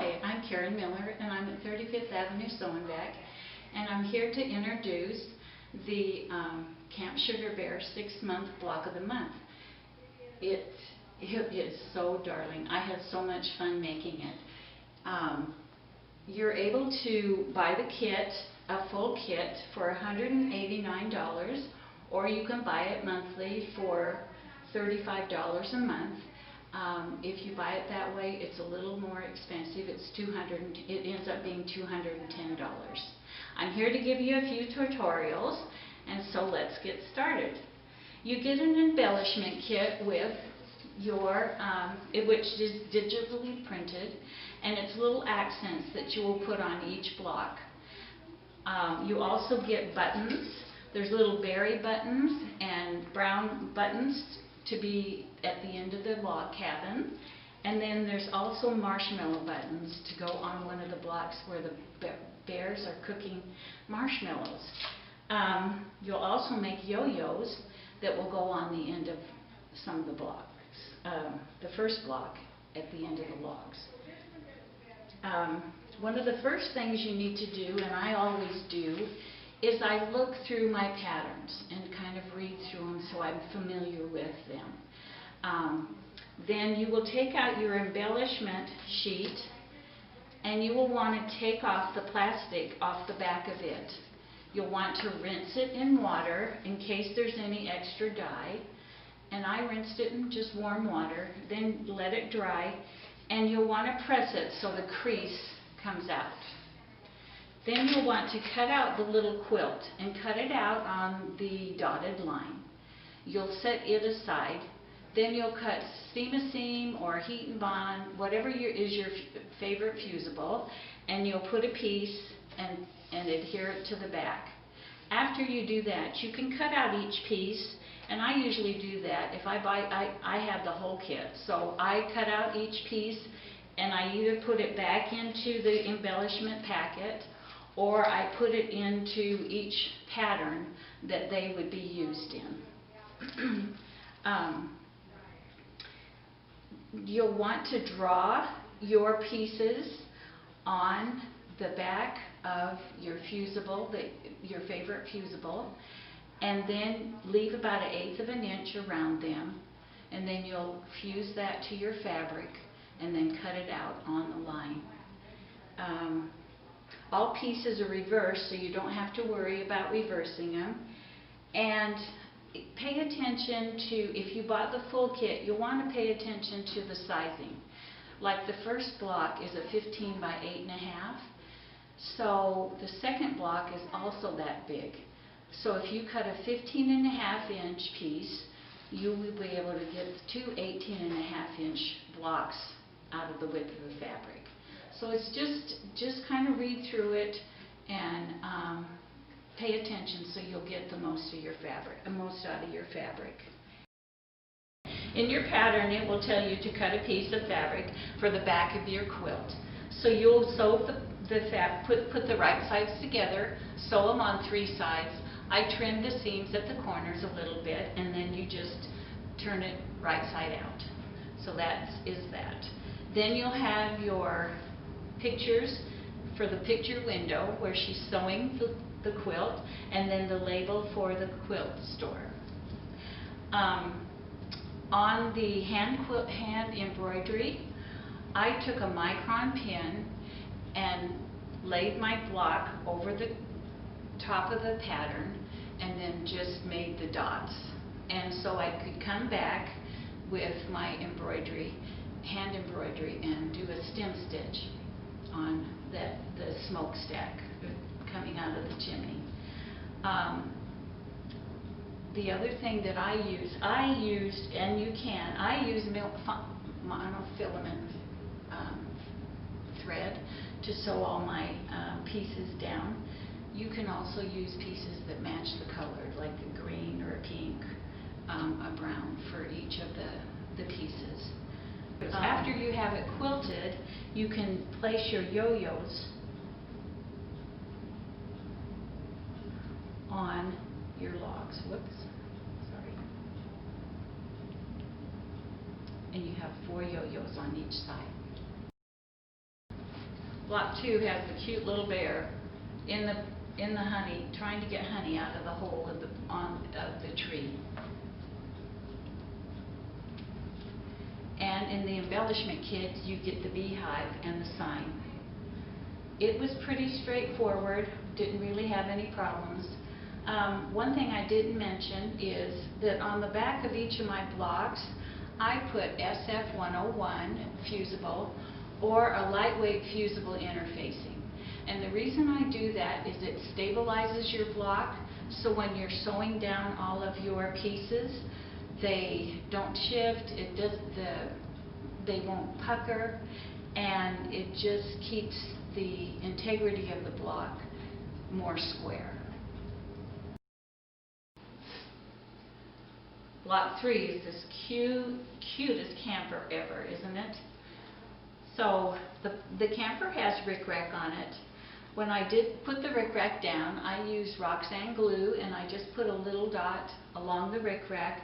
Hi, I'm Karen Miller, and I'm at 35th Avenue Sew Vac, and I'm here to introduce the Camp Sugar Bear 6-month block of the month. It is so darling. I had so much fun making it. You're able to buy the kit, a full kit, for $189, or you can buy it monthly for $35 a month. If you buy it that way, it's a little more expensive. It ends up being $210. I'm here to give you a few tutorials, and so let's get started. You get an embellishment kit with your, which is digitally printed, and it's little accents that you will put on each block. You also get buttons. There's little berry buttons and brown buttons to be at the end of the log cabin, and then there's also marshmallow buttons to go on one of the blocks where the bears are cooking marshmallows. You'll also make yo-yos that will go on the end of some of the blocks, the first block at the end of the logs. One of the first things you need to do, and I always do, is I look through my patterns and kind of read through them so I'm familiar with them. Then you will take out your embellishment sheet, and you will want to take off the plastic off the back of it. You'll want to rinse it in water in case there's any extra dye, and I rinsed it in just warm water, then let it dry, and you'll want to press it so the crease comes out. Then you'll want to cut out the little quilt and cut it out on the dotted line. You'll set it aside. Then you'll cut seam a seam or heat and bond, whatever is your favorite fusible, and you'll put a piece and adhere it to the back. After you do that, you can cut out each piece, and I usually do that. If I have the whole kit, so I cut out each piece and I either put it back into the embellishment packet, or I put it into each pattern that they would be used in. You'll want to draw your pieces on the back of your fusible, your favorite fusible, and then leave about 1/8 of an inch around them, and then you'll fuse that to your fabric and then cut it out on the line. All pieces are reversed, so you don't have to worry about reversing them. And pay attention to, if you bought the full kit, you'll want to pay attention to the sizing. Like the first block is a 15 by 8.5, so the second block is also that big. So if you cut a 15.5 inch piece, you will be able to get 2 18.5 inch blocks out of the width of the fabric. So it's just kind of read through it and pay attention so you'll get the most of your fabric, most out of your fabric. In your pattern, it will tell you to cut a piece of fabric for the back of your quilt. So you'll sew put the right sides together, sew them on 3 sides. I trimmed the seams at the corners a little bit, and then you just turn it right side out. So that is that. Then you'll have your pictures for the picture window where she's sewing the quilt, and then the label for the quilt store. On the hand embroidery, I took a micron pin and laid my block over the top of the pattern and then just made the dots. And so I could come back with my embroidery, hand embroidery, and do a stem stitch on the smokestack coming out of the chimney. The other thing that I use, and you can, I use monofilament thread to sew all my pieces down. You can also use pieces that match the color, like a green or a pink, a brown for each of the pieces. After you have it quilted, you can place your yo-yos on your logs. Whoops, sorry. And you have 4 yo-yos on each side. Block 2 has the cute little bear in the honey, trying to get honey out of the hole of the tree. And in the embellishment kit, you get the beehive and the sign. It was pretty straightforward, didn't really have any problems. One thing I didn't mention is that on the back of each of my blocks, I put SF101 fusible or a lightweight fusible interfacing. And the reason I do that is it stabilizes your block, so when you're sewing down all of your pieces, they don't shift, they won't pucker, and it just keeps the integrity of the block more square. Block 3 is this cutest camper ever, isn't it? So the camper has rickrack on it. When I did put the rickrack down, I used Roxanne glue, and I just put a little dot along the rickrack,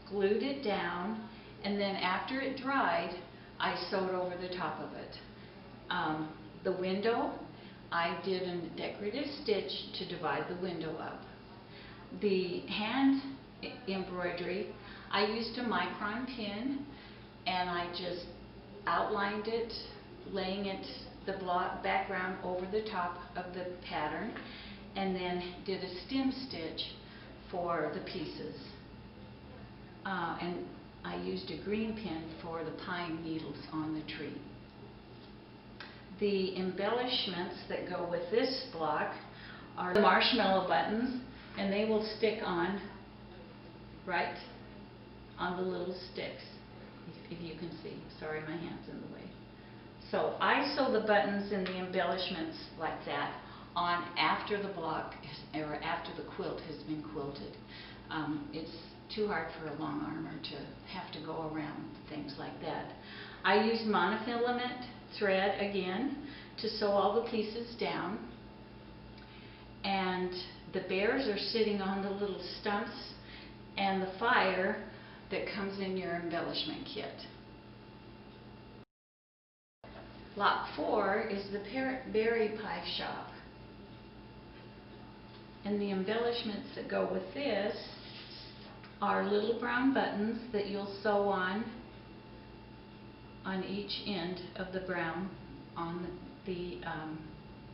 glued it down, and then after it dried, I sewed over the top of it. The window, I did a decorative stitch to divide the window up. The hand embroidery, I used a micron pin, and I just outlined it, laying it, the block background over the top of the pattern, and then did a stem stitch for the pieces. And I used a green pin for the pine needles on the tree. The embellishments that go with this block are the marshmallow buttons, and they will stick on right on the little sticks, if you can see. Sorry, my hand's in the way. So I sew the buttons and the embellishments like that on after the block or after the quilt has been quilted. It's too hard for a long armor to have to go around things like that. I used monofilament thread again to sew all the pieces down, and the bears are sitting on the little stumps and the fire that comes in your embellishment kit. Block 4 is the berry pie shop, and the embellishments that go with this are little brown buttons that you'll sew on each end of the brown on the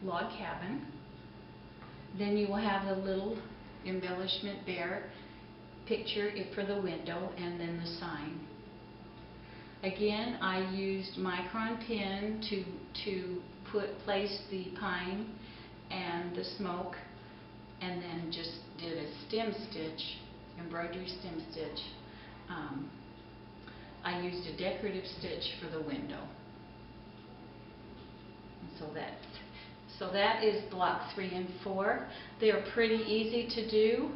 log cabin. Then you will have a little embellishment bear picture for the window, and then the sign. Again, I used micron pin to place the pine and the smoke, and then just did a stem stitch, embroidery stem stitch. I used a decorative stitch for the window. And so that is block 3 and 4. They're pretty easy to do.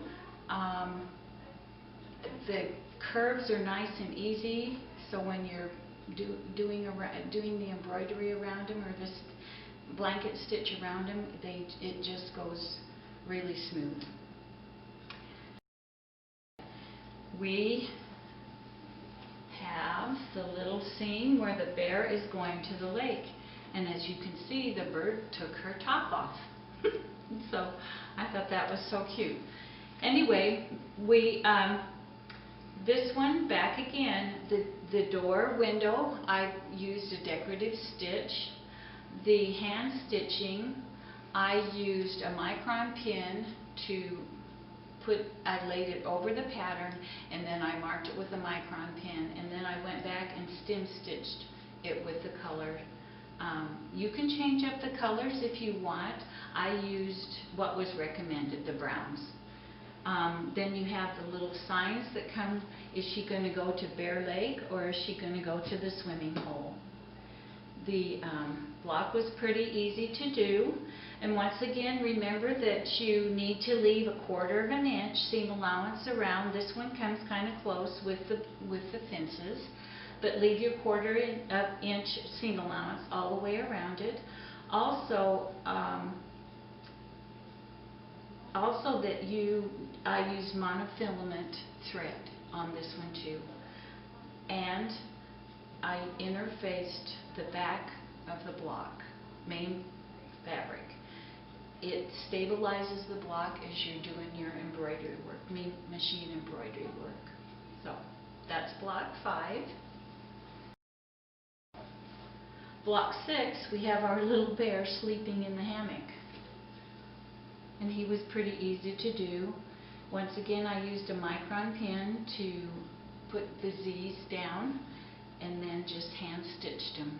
The curves are nice and easy, so when you're doing the embroidery around them, or this blanket stitch around them, it just goes really smooth. We have the little scene where the bear is going to the lake, and as you can see, the bird took her top off. So I thought that was so cute. Anyway, this one back again, the door window, I used a decorative stitch. The hand stitching, I used a micron pin I laid it over the pattern, and then I marked it with a micron pin, and then I went back and stem stitched it with the color. You can change up the colors if you want. I used what was recommended, the browns. Then you have the little signs that come. Is she going to go to Bear Lake, or is she going to go to the swimming hole? The block was pretty easy to do. And once again, remember that you need to leave 1/4 of an inch seam allowance around. This one comes kind of close with the fences, but leave your 1/4 inch seam allowance all the way around it. Also that I use monofilament thread on this one too, and I interfaced the back of the block main fabric. It stabilizes the block as you're doing your embroidery work, machine embroidery work. So that's block 5. Block 6, we have our little bear sleeping in the hammock. And he was pretty easy to do. Once again, I used a micron pin to put the Z's down and then just hand stitched them.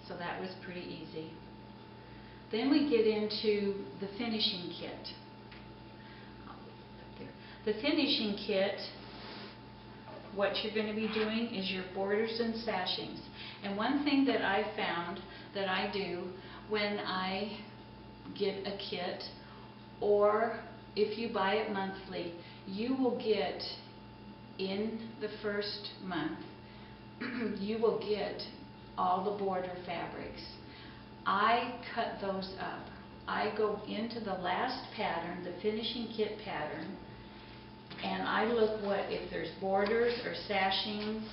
So that was pretty easy. Then we get into the finishing kit. The finishing kit, what you're going to be doing is your borders and sashings. And one thing that I found that I do when I get a kit, or if you buy it monthly, you will get in the first month, you will get all the border fabrics. I cut those up. I go into the last pattern, the finishing kit pattern, and I look if there's borders or sashings,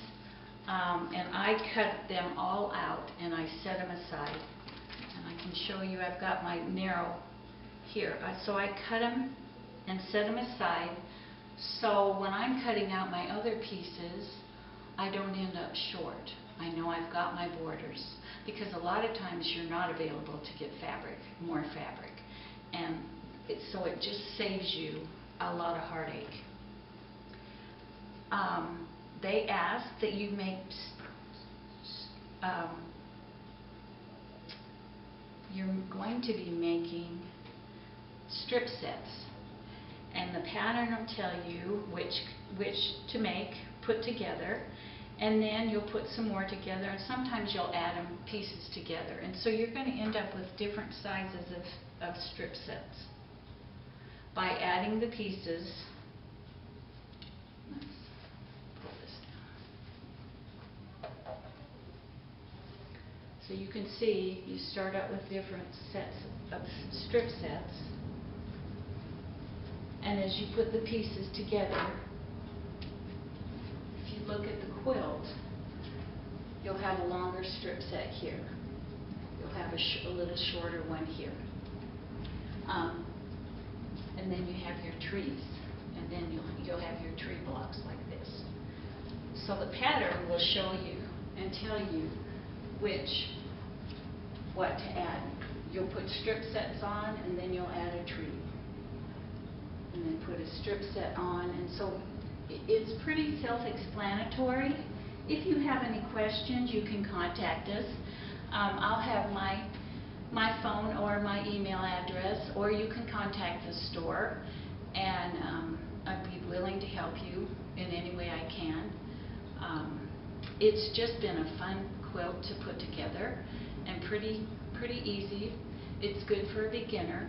and I cut them all out and I set them aside. And I can show you, I've got my narrow here. So I cut them and set them aside, so when I'm cutting out my other pieces, I don't end up short. I know I've got my borders, because a lot of times you're not available to get fabric, more fabric, and so it just saves you a lot of heartache. They ask that you make you're going to be making strip sets, and the pattern will tell you which to make, put together, and then you'll put some more together, and sometimes you'll add them pieces together, and so you're going to end up with different sizes of strip sets by adding the pieces. Let's pull this down. So you can see you start out with different sets of strip sets, and as you put the pieces together, if you look at the quilt, you'll have a longer strip set here. You'll have a little shorter one here. And then you have your trees, and then you'll have your tree blocks like this. So the pattern will show you and tell you what to add. You'll put strip sets on, and then you'll add a tree, and then put a strip set on, and so it's pretty self-explanatory. If you have any questions, you can contact us. I'll have my phone or my email address, or you can contact the store, and I'd be willing to help you in any way I can. It's just been a fun quilt to put together, and pretty easy. It's good for a beginner,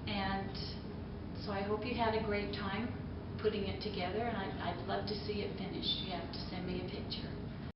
and so I hope you had a great time putting it together, and I'd love to see it finished. You have to send me a picture.